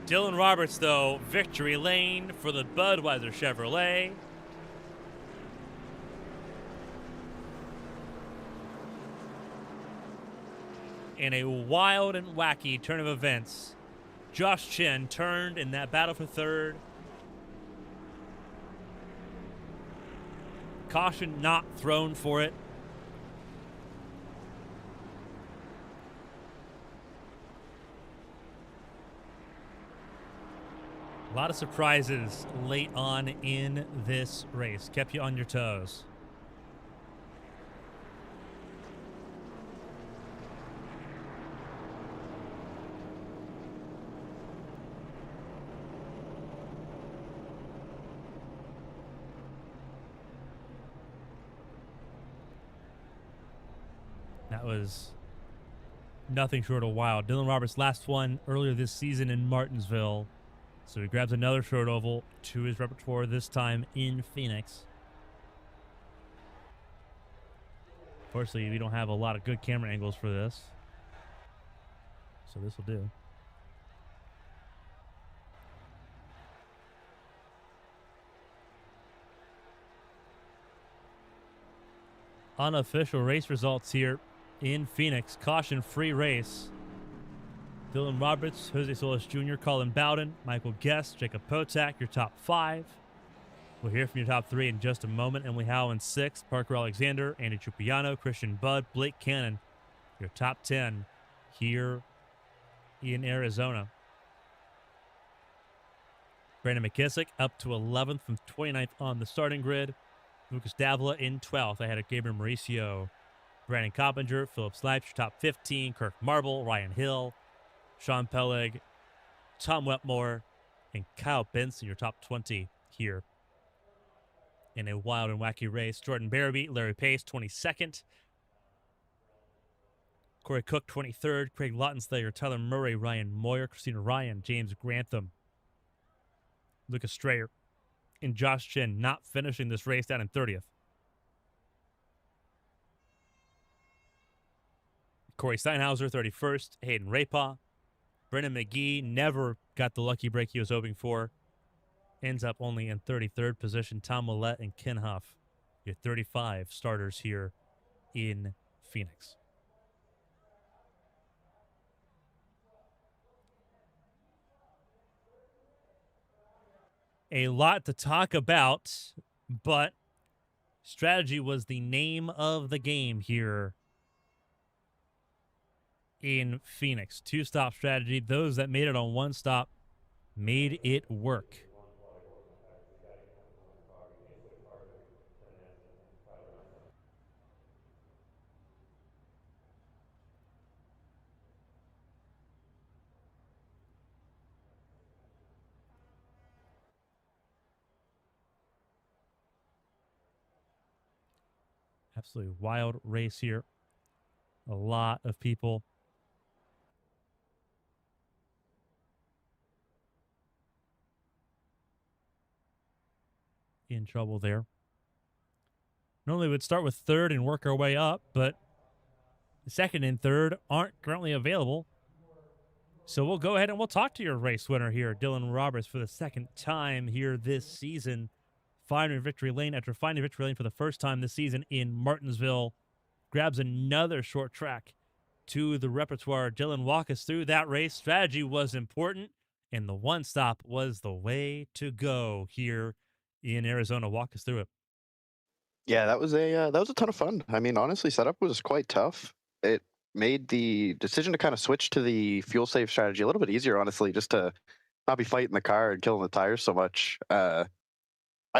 Dylan Roberts, though, victory lane for the Budweiser Chevrolet. In a wild and wacky turn of events, Josh Chen turned in that battle for third. Caution not thrown for it. A lot of surprises late on in this race. Kept you on your toes. That was nothing short of wild. Dylan Roberts' last one earlier this season in Martinsville. So he grabs another short oval to his repertoire, this time in Phoenix. Fortunately, we don't have a lot of good camera angles for this. So this will do. Unofficial race results here in Phoenix. Caution-free race. Dylan Roberts, Jose Solis Jr., Colin Bowden, Michael Guest, Jacob Potak, your top 5. We'll hear from your top 3 in just a moment. Emily Howe in 6th, Parker Alexander, Andy Trupiano, Christian Budd, Blake Cannon, your top 10 here in Arizona. Brandon McKissick up to 11th from 29th on the starting grid. Lucas Davila in 12th. I had a Gabriel Mauricio, Brandon Coppinger, Philip Snipes, your top 15, Kirk Marble, Ryan Hill, Sean Pellig, Tom Wetmore, and Kyle Benson, your top 20 here in a wild and wacky race. Jordan Barabee, Larry Pace, 22nd. Corey Cook, 23rd. Craig Lautenslayer, Tyler Murray, Ryan Moyer, Christina Ryan, James Grantham, Lucas Strayer, and Josh Chen not finishing this race down in 30th. Corey Steinhauser, 31st. Hayden Rapaw. Brennan McGee never got the lucky break he was hoping for. Ends up only in 33rd position. Tom Willett and Ken Huff, your 35 starters here in Phoenix. A lot to talk about, but Strategy was the name of the game here in Phoenix. Two-stop strategy. Those that made it on one stop made it work. Absolutely wild race here. A lot of people in trouble there. Normally we'd start with third and work our way up, but second and third aren't currently available. So we'll go ahead and we'll talk to your race winner here, Dylan Roberts, for the second time here this season. Finding victory lane after finding victory lane for the first time this season in Martinsville. Grabs another short track to the repertoire. Dylan, walk us through that race. Strategy was important, and the one stop was the way to go here in Arizona. Walk us through it. Yeah, that was a ton of fun. I mean, honestly, setup was quite tough. It made the decision to kind of switch to the fuel save strategy a little bit easier, honestly, just to not be fighting the car and killing the tires so much.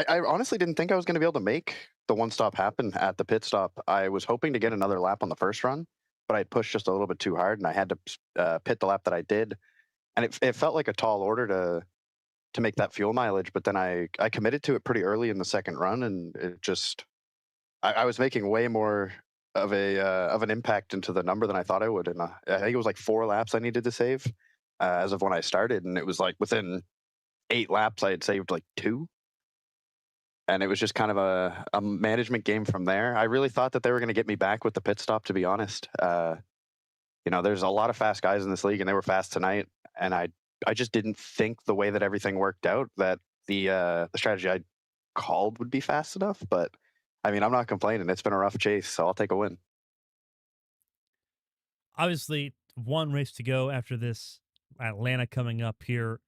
I honestly didn't think I was going to be able to make the one stop happen at the pit stop. I was hoping to get another lap on the first run, but I pushed just a little bit too hard, and I had to pit the lap that I did, and it felt like a tall order to make that fuel mileage. But then I committed to it pretty early in the second run, and it just I was making way more of an impact into the number than I thought I would, and I think it was like 4 laps I needed to save as of when I started, and it was like within 8 laps I had saved like 2, and it was just kind of a management game from there. I really thought that they were going to get me back with the pit stop, to be honest. There's a lot of fast guys in this league, and they were fast tonight, and I just didn't think the way that everything worked out that the strategy I called would be fast enough, but I mean, I'm not complaining. It's been a rough chase, so I'll take a win. Obviously, one race to go after this. Atlanta coming up here.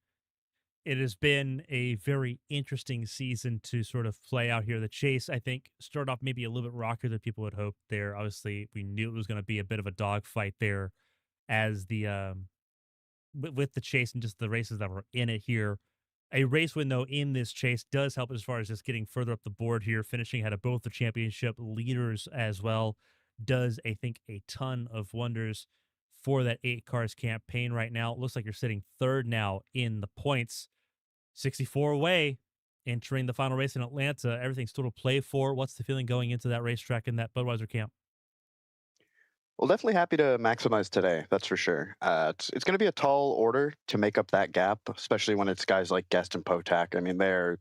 It has been a very interesting season to sort of play out here. The chase, I think, started off maybe a little bit rockier than people had hoped there. Obviously, we knew it was going to be a bit of a dogfight there as the with the chase and just the races that were in it here. A race win, though, in this chase does help as far as just getting further up the board here, finishing ahead of both the championship leaders as well. Does, I think, a ton of wonders for that 8 cars campaign right now. It looks like you're sitting third now in the points, 64 away, entering the final race in Atlanta. Everything's still to play for. What's the feeling going into that racetrack in that Budweiser camp? Well, definitely happy to maximize today. That's for sure. It's going to be a tall order to make up that gap, especially when it's guys like Guest and Potak. I mean, they're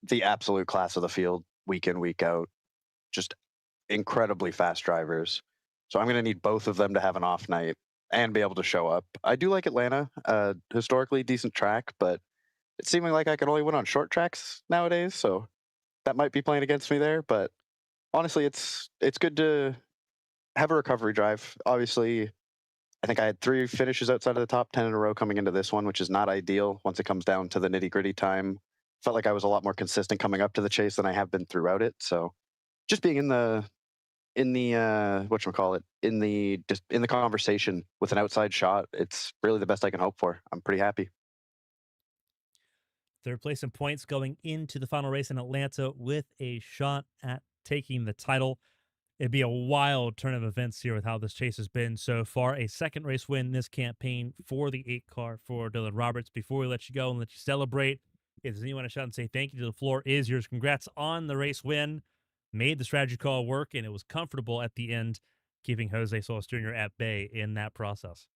the absolute class of the field week in, week out. Just incredibly fast drivers. So I'm going to need both of them to have an off night and be able to show up. I do like Atlanta, historically decent track, but it's seeming like I can only win on short tracks nowadays. So that might be playing against me there. But honestly, it's good to have a recovery drive. Obviously, I think I had 3 finishes outside of the top 10 in a row coming into this one, which is not ideal once it comes down to the nitty gritty time. Felt like I was a lot more consistent coming up to the chase than I have been throughout it. So just being in the whatchamacallit, in the conversation with an outside shot, it's really the best I can hope for. I'm pretty happy. Third place in points going into the final race in Atlanta with a shot at taking the title. It'd be a wild turn of events here with how this chase has been so far. A second race win this campaign for the 8 car for Dylan Roberts. Before we let you go and let you celebrate, if there's anyone to shout and say thank you to, the floor is yours. Congrats on the race win. Made the strategy call work, and it was comfortable at the end, keeping Jose Solis Jr. at bay in that process.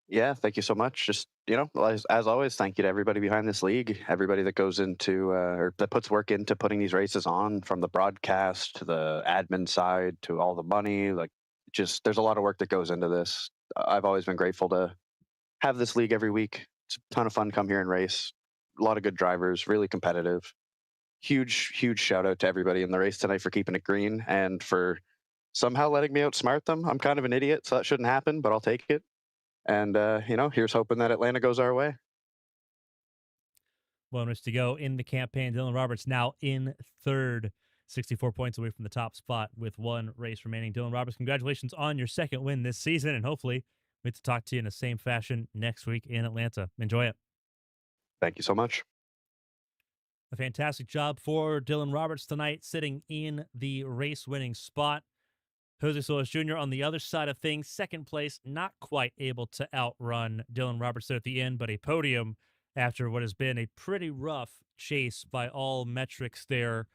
Yeah, thank you so much. Just, as always, thank you to everybody behind this league, everybody that goes into or that puts work into putting these races on, from the broadcast to the admin side to all the money. Like, just there's a lot of work that goes into this. I've always been grateful to have this league every week. It's a ton of fun. Come here and race. A lot of good drivers, really competitive. Huge shout out to everybody in the race tonight for keeping it green and for somehow letting me outsmart them. I'm kind of an idiot, so that shouldn't happen, but I'll take it. And, here's hoping that Atlanta goes our way. Bonus to go in the campaign. Dylan Roberts now in third, 64 points away from the top spot with one race remaining. Dylan Roberts, congratulations on your second win this season, and hopefully we get to talk to you in the same fashion next week in Atlanta. Enjoy it. Thank you so much. A fantastic job for Dylan Roberts tonight, sitting in the race-winning spot. Jose Solis Jr. on the other side of things, second place, not quite able to outrun Dylan Roberts at the end, but a podium after what has been a pretty rough chase by all metrics there.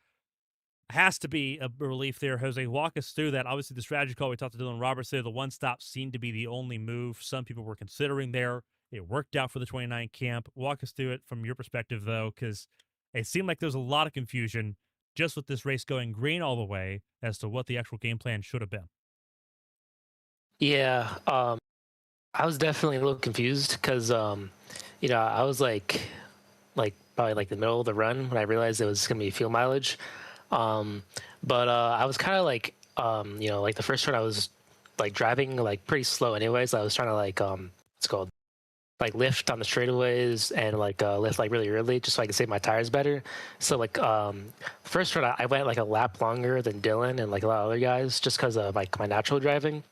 Has to be a relief there, Jose. Walk us through that. Obviously, the strategy call we talked to Dylan Roberts there, the one stop seemed to be the only move some people were considering there. It worked out for the 29 camp. Walk us through it from your perspective, though, because it seemed like there was a lot of confusion just with this race going green all the way as to what the actual game plan should have been. Yeah, I was definitely a little confused because, I was like probably like the middle of the run when I realized it was going to be fuel mileage. But I was kind of like, like the first turn I was like driving like pretty slow anyways. I was trying to like, what's it called? Like lift on the straightaways and like lift like really early just so I could save my tires better. So like first run I went like a lap longer than Dylan and like a lot of other guys just because of like my natural driving.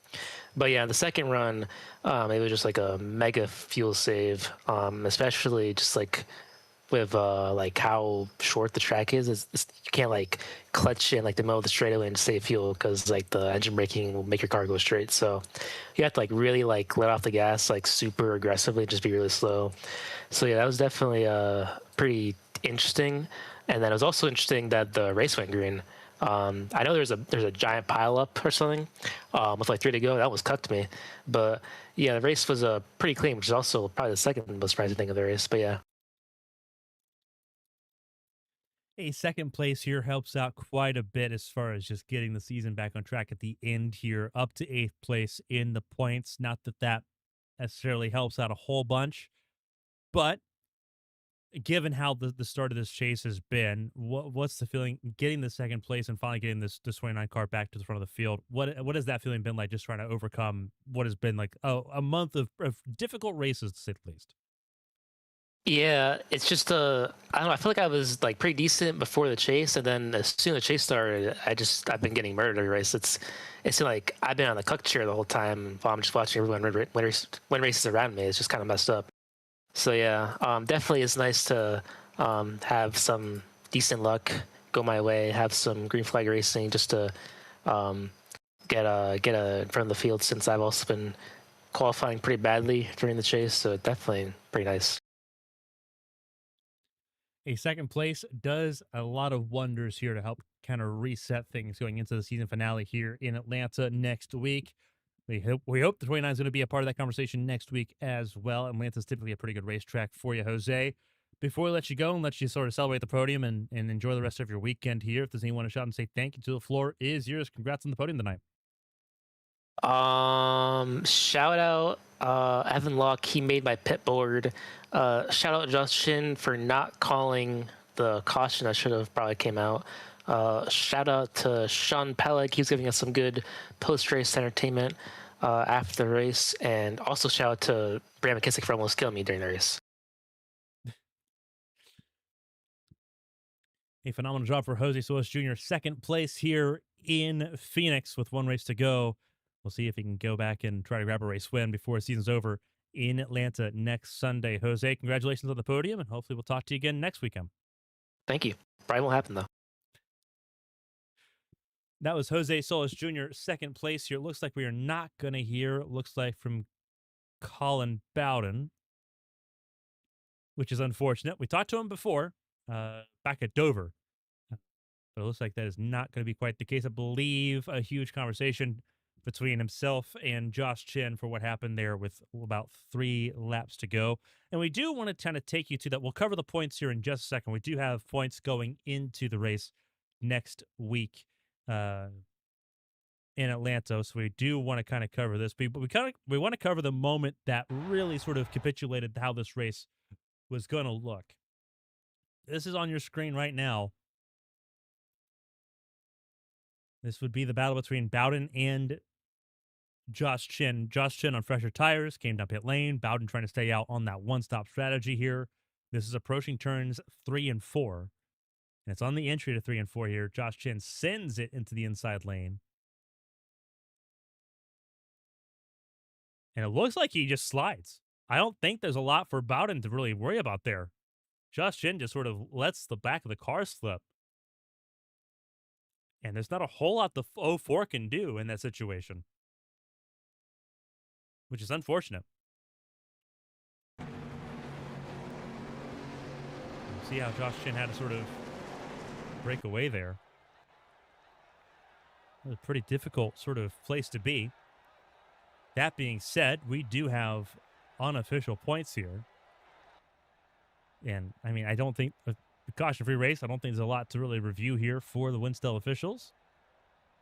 But yeah, the second run it was just like a mega fuel save, especially just like with like how short the track is. You can't like clutch in like the middle of the straightaway and save fuel because like the engine braking will make your car go straight. So you have to like really like let off the gas like super aggressively, just be really slow. So yeah, that was definitely pretty interesting. And then it was also interesting that the race went green. I know there's a giant pile up or something with like 3 to go. That was cut to me, but yeah, the race was pretty clean, which is also probably the second most surprising thing of the race. But yeah. A second place here helps out quite a bit as far as just getting the season back on track at the end here, up to 8th place in the points. Not that that necessarily helps out a whole bunch, but given how the start of this chase has been, what's the feeling getting the second place and finally getting this 29 car back to the front of the field? What has that feeling been like, just trying to overcome what has been like a month of difficult races, to say the least? Yeah, it's just I don't know. I feel like I was like pretty decent before the chase, and then as soon as the chase started, I've been getting murdered every race. It's like I've been on the cuck chair the whole time while I'm just watching everyone win races around me. It's just kind of messed up. So yeah, definitely it's nice to have some decent luck go my way, have some green flag racing just to get in front of the field, since I've also been qualifying pretty badly during the chase. So definitely pretty nice. A second place does a lot of wonders here to help kind of reset things going into the season finale here in Atlanta next week. We hope the 29 is going to be a part of that conversation next week as well. Atlanta's typically a pretty good racetrack for you, Jose. Before we let you go and let you sort of celebrate the podium and enjoy the rest of your weekend here, if there's anyone to shout and say thank you to, the floor is yours. Congrats on the podium tonight. Shout out Evan Locke. He made my pit board. Shout out Justin for not calling the caution that should have probably came out. Shout out to Sean Pellick. He was giving us some good post-race entertainment after the race. And also shout out to Brad McKissick for almost killing me during the race. A phenomenal job for Jose Solis Jr. Second place here in Phoenix with one race to go. We'll see if he can go back and try to grab a race win before the season's over in Atlanta next Sunday. Jose, congratulations on the podium, and hopefully we'll talk to you again next weekend. Thank you. Probably won't happen, though. That was Jose Solis Jr. Second place here. It looks like we are not going to hear, it looks like, from Colin Bowden, which is unfortunate. We talked to him before, back at Dover. But it looks like that is not going to be quite the case. I believe a huge conversation between himself and Josh Chin for what happened there with about 3 laps to go. And we do want to kind of take you to that. We'll cover the points here in just a second. We do have points going into the race next week in Atlanta. So we do want to kind of cover this. But we want to cover the moment that really sort of capitulated how this race was going to look. This is on your screen right now. This would be the battle between Bowden and Josh Chin. Josh Chin on fresher tires, came down pit lane. Bowden trying to stay out on that one-stop strategy here. This is approaching turns 3 and 4. And it's on the entry to 3 and 4 here. Josh Chin sends it into the inside lane. And it looks like he just slides. I don't think there's a lot for Bowden to really worry about there. Josh Chin just sort of lets the back of the car slip. And there's not a whole lot the 04 can do in that situation, which is unfortunate. See how Josh Chin had to sort of break away there. It was a pretty difficult sort of place to be. That being said, we do have unofficial points here. And, I mean, I don't think the caution-free race, I don't think there's a lot to really review here for the Winstel officials.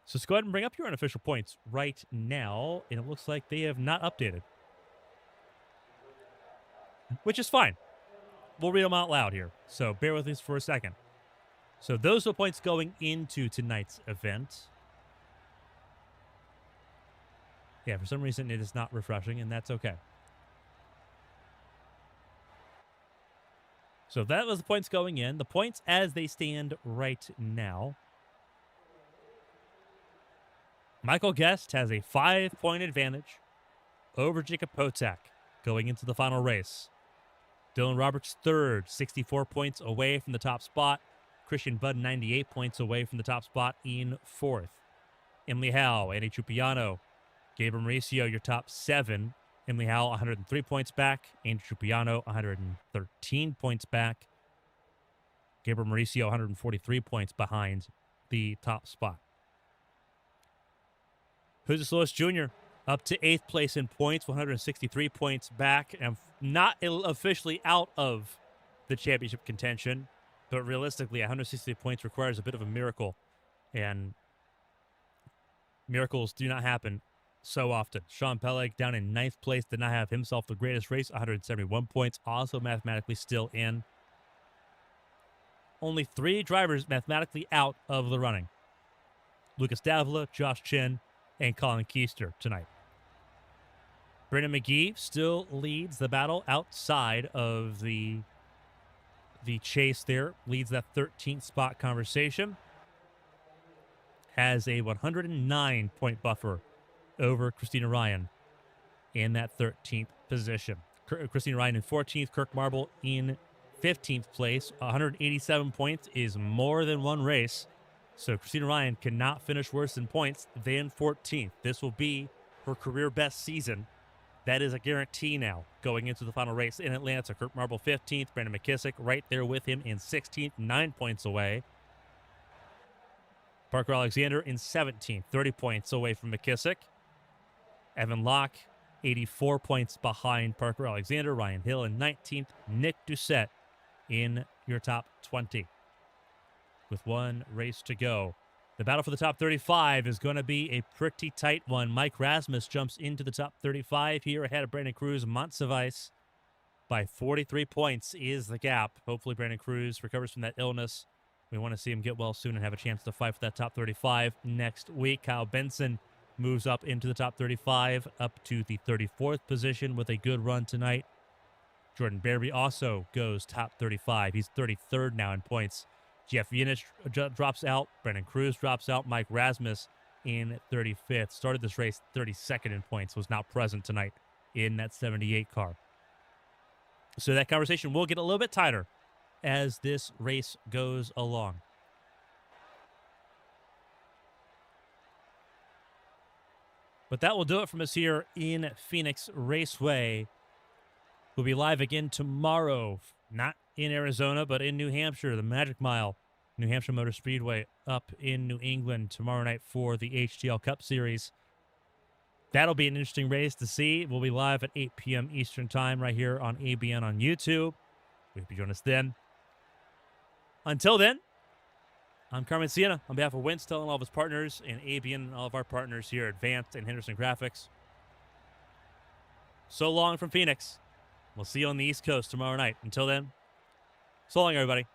So let's go ahead and bring up your unofficial points right now. And it looks like they have not updated, which is fine. We'll read them out loud here. So bear with us for a second. So those are the points going into tonight's event. Yeah, for some reason it is not refreshing, and that's okay. So that was the points going in. The points as they stand right now. Michael Guest has a 5-point advantage over Jacob Potak going into the final race. Dylan Roberts third, 64 points away from the top spot. Christian Budd, 98 points away from the top spot in fourth. Emily Howe, Andy Trupiano, Gabriel Mauricio, your top 7. Emily Howe, 103 points back. Andy Trupiano, 113 points back. Gabriel Mauricio, 143 points behind the top spot. Jesus Lewis Jr. up to 8th place in points, 163 points back, and not officially out of the championship contention, but realistically, 163 points requires a bit of a miracle, and miracles do not happen so often. Sean Peleg down in 9th place, did not have himself the greatest race, 171 points, also mathematically still in. Only 3 drivers mathematically out of the running. Lucas Davila, Josh Chin, and Colin Keister tonight. Brendan McGee still leads the battle outside of the chase there, leads that 13th spot conversation. Has a 109-point buffer over Christina Ryan in that 13th position. Christina Ryan in 14th, Kirk Marble in 15th place. 187 points is more than one race. So Christina Ryan cannot finish worse in points than 14th. This will be her career best season. That is a guarantee now going into the final race in Atlanta. Kirk Marble 15th, Brandon McKissick right there with him in 16th, 9 points away. Parker Alexander in 17th, 30 points away from McKissick. Evan Locke, 84 points behind Parker Alexander. Ryan Hill in 19th. Nick Doucette in your top 20. With one race to go. The battle for the top 35 is going to be a pretty tight one. Mike Rasmus jumps into the top 35 here ahead of Brandon Cruz. Montsevice by 43 points is the gap. Hopefully Brandon Cruz recovers from that illness. We want to see him get well soon and have a chance to fight for that top 35 next week. Kyle Benson moves up into the top 35, up to the 34th position with a good run tonight. Jordan Berry also goes top 35. He's 33rd now in points. Jeff Yinich drops out. Brandon Cruz drops out. Mike Rasmus in 35th. Started this race 32nd in points. Was not present tonight in that 78 car. So that conversation will get a little bit tighter as this race goes along. But that will do it from us here in Phoenix Raceway. We'll be live again tomorrow. Not in Arizona, but in New Hampshire, the Magic Mile, New Hampshire Motor Speedway up in New England tomorrow night for the HTL Cup Series. That'll be an interesting race to see. We'll be live at 8 p.m. Eastern Time right here on ABN on YouTube. We hope you join us then. Until then, I'm Carmen Sienna on behalf of Winstel and all of his partners, and ABN and all of our partners here at Advanced and Henderson Graphics. So long from Phoenix. We'll see you on the East Coast tomorrow night. Until then, so long, everybody.